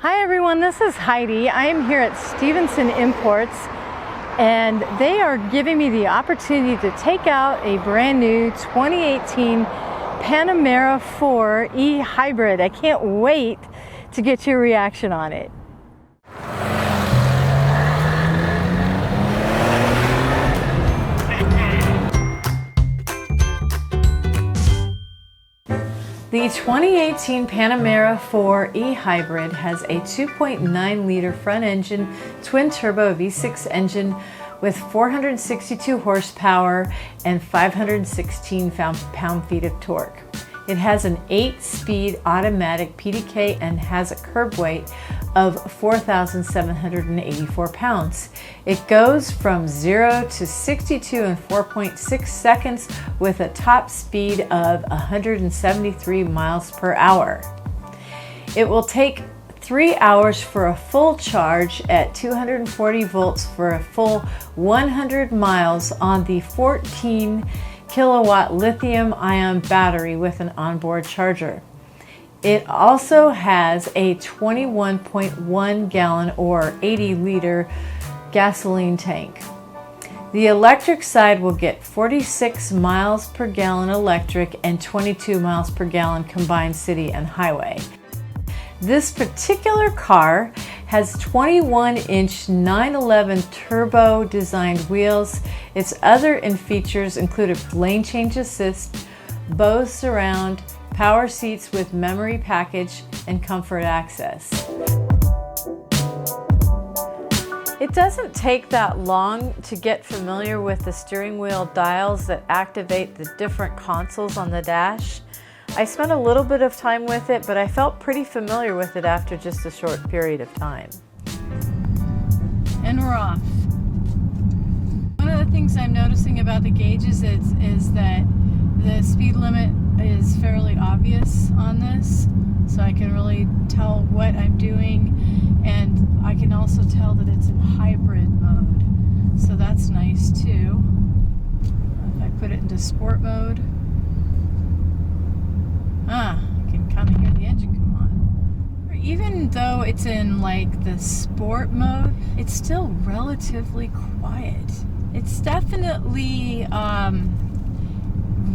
Hi everyone, this is Heidi. I am here at Stevenson Imports and they are giving me the opportunity to take out a brand new 2018 Panamera 4 e-hybrid. I can't wait to get your reaction on it. The 2018 Panamera 4 e-hybrid has a 2.9 liter front engine twin turbo V6 engine with 462 horsepower and 516 pound-feet of torque. It has an 8-speed automatic PDK and has a curb weight of 4,784 pounds. It goes from 0 to 62 in 4.6 seconds with a top speed of 173 miles per hour. It will take 3 hours for a full charge at 240 volts for a full 100 miles on the 14 kilowatt lithium-ion battery with an onboard charger. It also has a 21.1 gallon or 80 liter gasoline tank. The electric side will get 46 miles per gallon electric and 22 miles per gallon combined city and highway. This particular car has 21-inch 911 turbo designed wheels. Its other features include a lane change assist, Bose surround, power seats with memory package, and comfort access. It doesn't take that long to get familiar with the steering wheel dials that activate the different consoles on the dash. I spent a little bit of time with it, but I felt pretty familiar with it after just a short period of time. And we're off. One of the things I'm noticing about the gauges is that the speed limit is fairly obvious on this, so I can really tell what I'm doing, and I can also tell that it's in hybrid mode, so that's nice too. If I put it into sport mode, I can kind of hear the engine come on. Even though it's in like the sport mode, it's still relatively quiet. It's definitely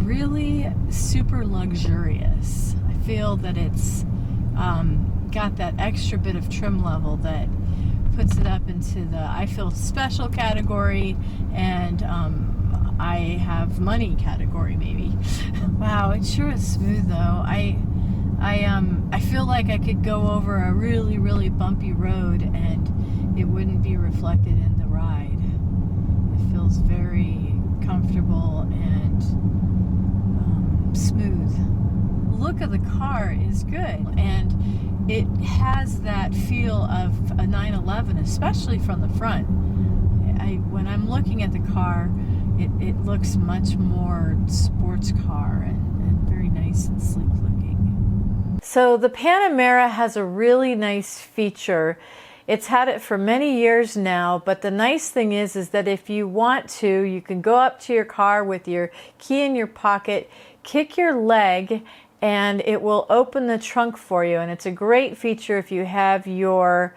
really super luxurious. I feel that it's got that extra bit of trim level that puts it up into the I feel special category and I have money category maybe. Wow, it sure is smooth though. I feel like I could go over a really bumpy road and it wouldn't be reflected in the ride. It feels very comfortable and smooth. The look of the car is good and it has that feel of a 911, especially from the front. When I'm looking at the car, it looks much more sports car and very nice and sleek looking. So the Panamera has a really nice feature. It's had it for many years now, but the nice thing is that if you want to, you can go up to your car with your key in your pocket, kick your leg, and it will open the trunk for you. And it's a great feature if you have your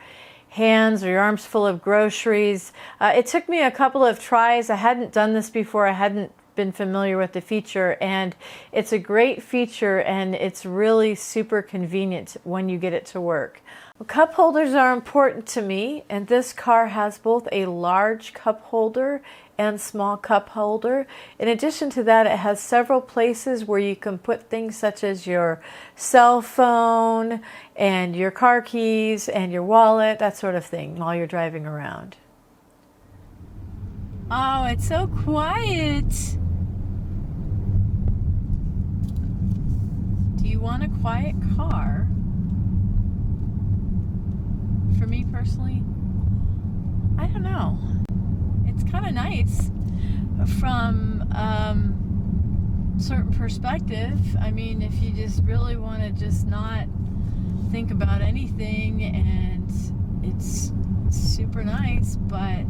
hands or your arms full of groceries. It took me a couple of tries. I hadn't done this before. I hadn't been familiar with the feature, and it's a great feature and it's really super convenient when you get it to work. Well, cup holders are important to me, and this car has both a large cup holder and small cup holder. In addition to that, it has several places where you can put things such as your cell phone and your car keys and your wallet, that sort of thing, while you're driving around. Oh, it's so quiet. Do you want a quiet car? For me personally, I don't know. It's kind of nice from certain perspective. I mean, if you just really want to just not think about anything, and it's super nice, but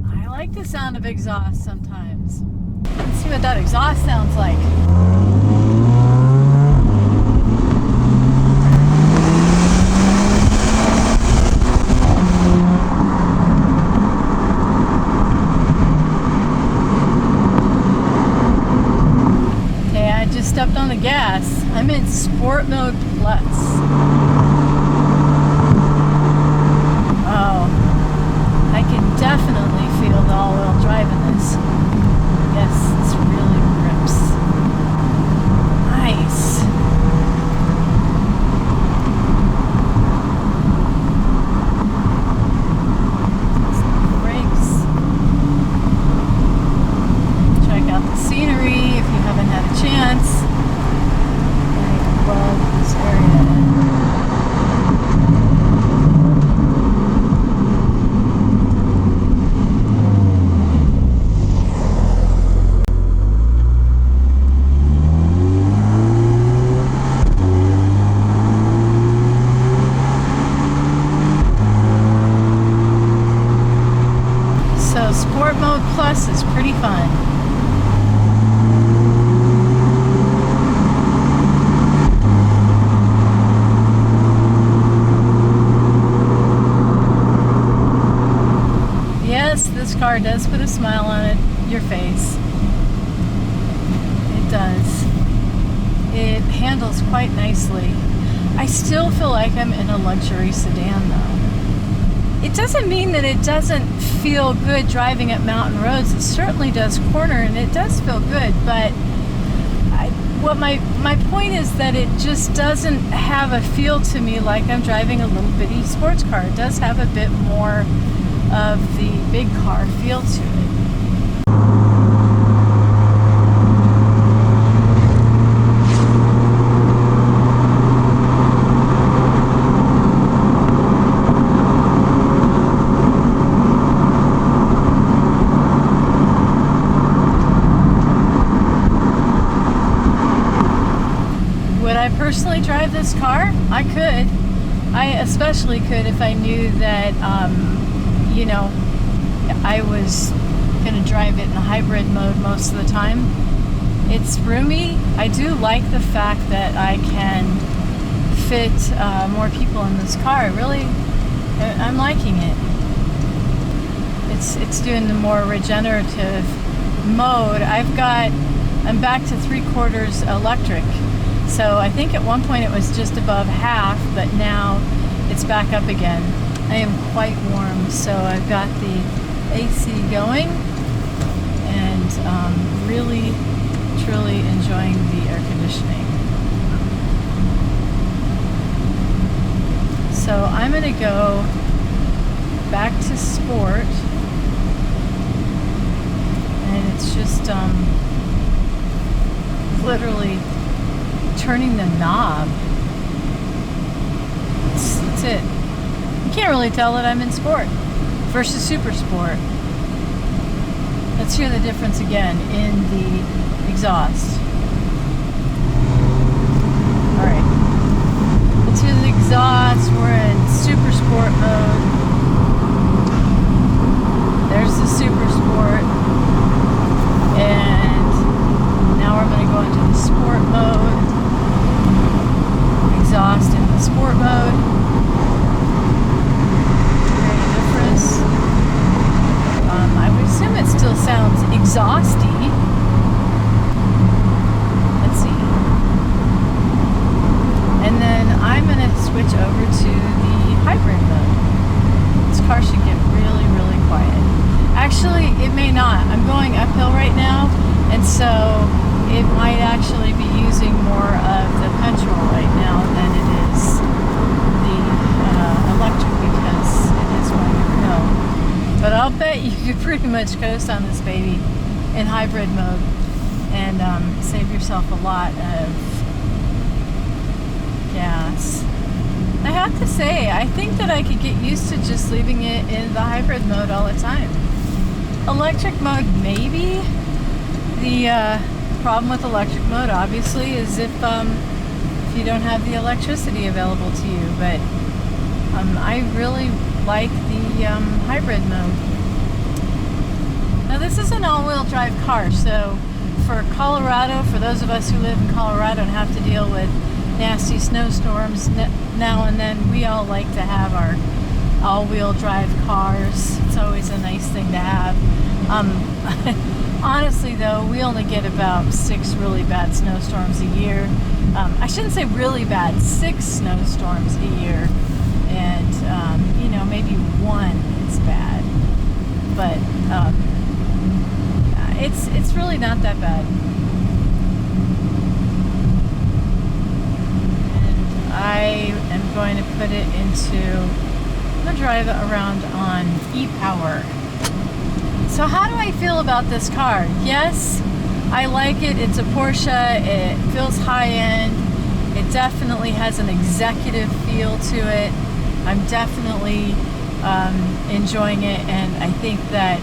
I like the sound of exhaust sometimes. Let's see what that exhaust sounds like. Sport Mode Plus. Oh, I can definitely feel the all-wheel drive in this. Yes, this really rips. Nice. Brakes. Check out the scenery if you haven't had a chance. I love this area. Sport Mode Plus is pretty fun. Yes, this car does put a smile on your face. It does. It handles quite nicely. I still feel like I'm in a luxury sedan though. It doesn't mean that it doesn't feel good driving up mountain roads. It certainly does corner and it does feel good, but my point is that it just doesn't have a feel to me like I'm driving a little bitty sports car. It does have a bit more of the big car feel to it. Personally drive this car? I could. I especially could if I knew that, you know, I was going to drive it in hybrid mode most of the time. It's roomy. I do like the fact that I can fit more people in this car. Really, I'm liking it. It's doing the more regenerative mode. I'm back to 3/4 electric. So I think at one point it was just above half, but now it's back up again. I am quite warm, so I've got the AC going and really, truly enjoying the air conditioning. So I'm going to go back to sport, and it's just literally turning the knob. That's it. You can't really tell that I'm in sport versus super sport. Let's hear the difference again in the exhaust. Alright. Let's hear the exhaust. We're in super sport mode. There's the super sport. And now we're going to go into the sport mode. Exhaust in the sport mode. Very difference. I would assume it still sounds exhausty. Let's see. And then I'm going to switch over to the hybrid mode. This car should get really, really quiet. Actually, it may not. I'm going uphill right now, and so it might actually be using more of the petrol right now than it is the electric, because it is going uphill. But I'll bet you could pretty much coast on this baby in hybrid mode and save yourself a lot of gas. I have to say, I think that I could get used to just leaving it in the hybrid mode all the time. Electric mode, maybe. The problem with electric mode, obviously, is if you don't have the electricity available to you. But I really like the hybrid mode. Now, this is an all-wheel drive car, so for Colorado, for those of us who live in Colorado and have to deal with nasty snowstorms now and then, we all like to have our all-wheel drive cars. It's always a nice thing to have. Honestly though, we only get about 6 really bad snowstorms a year, I shouldn't say really bad, 6 snowstorms a year, and you know, maybe 1 is bad, but it's really not that bad. And I am going to put it into, I'm going to drive it around on e-power. So how do I feel about this car? Yes, I like it. It's a Porsche. It feels high-end. It definitely has an executive feel to it. I'm definitely enjoying it, and I think that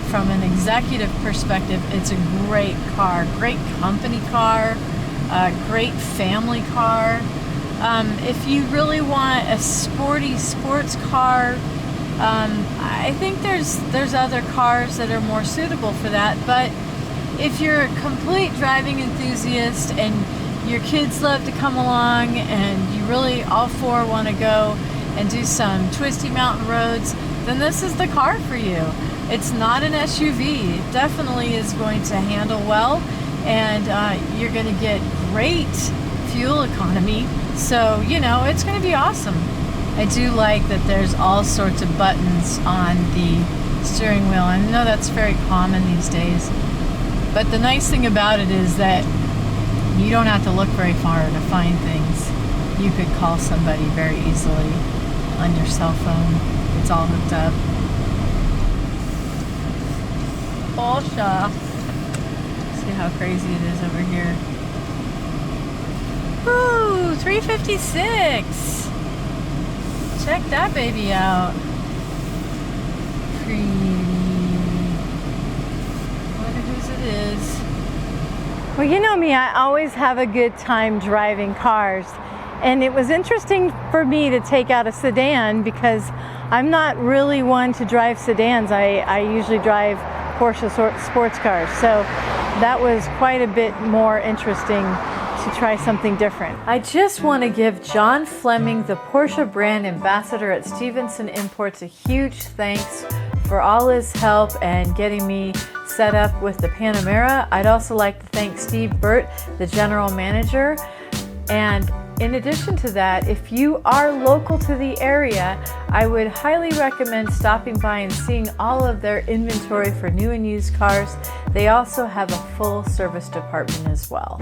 from an executive perspective, it's a great car, great company car, great family car. If you really want a sporty sports car, I think there's other cars that are more suitable for that. But if you're a complete driving enthusiast and your kids love to come along and you really all 4 want to go and do some twisty mountain roads, then this is the car for you. It's not an SUV. It definitely is going to handle well, and you're going to get great fuel economy. So, you know, it's going to be awesome. I do like that there's all sorts of buttons on the steering wheel. I know that's very common these days. But the nice thing about it is that you don't have to look very far to find things. You could call somebody very easily on your cell phone. It's all hooked up. Porsche. See how crazy it is over here. Ooh, 356. Check that baby out. Pretty. Wonder whose it is. Well, you know me, I always have a good time driving cars. And it was interesting for me to take out a sedan because I'm not really one to drive sedans. I usually drive Porsche sports cars. So that was quite a bit more interesting to try something different. I just want to give John Fleming, the Porsche brand ambassador at Stevenson Imports, a huge thanks for all his help and getting me set up with the Panamera. I'd also like to thank Steve Burt, the general manager. And in addition to that, if you are local to the area, I would highly recommend stopping by and seeing all of their inventory for new and used cars. They also have a full service department as well.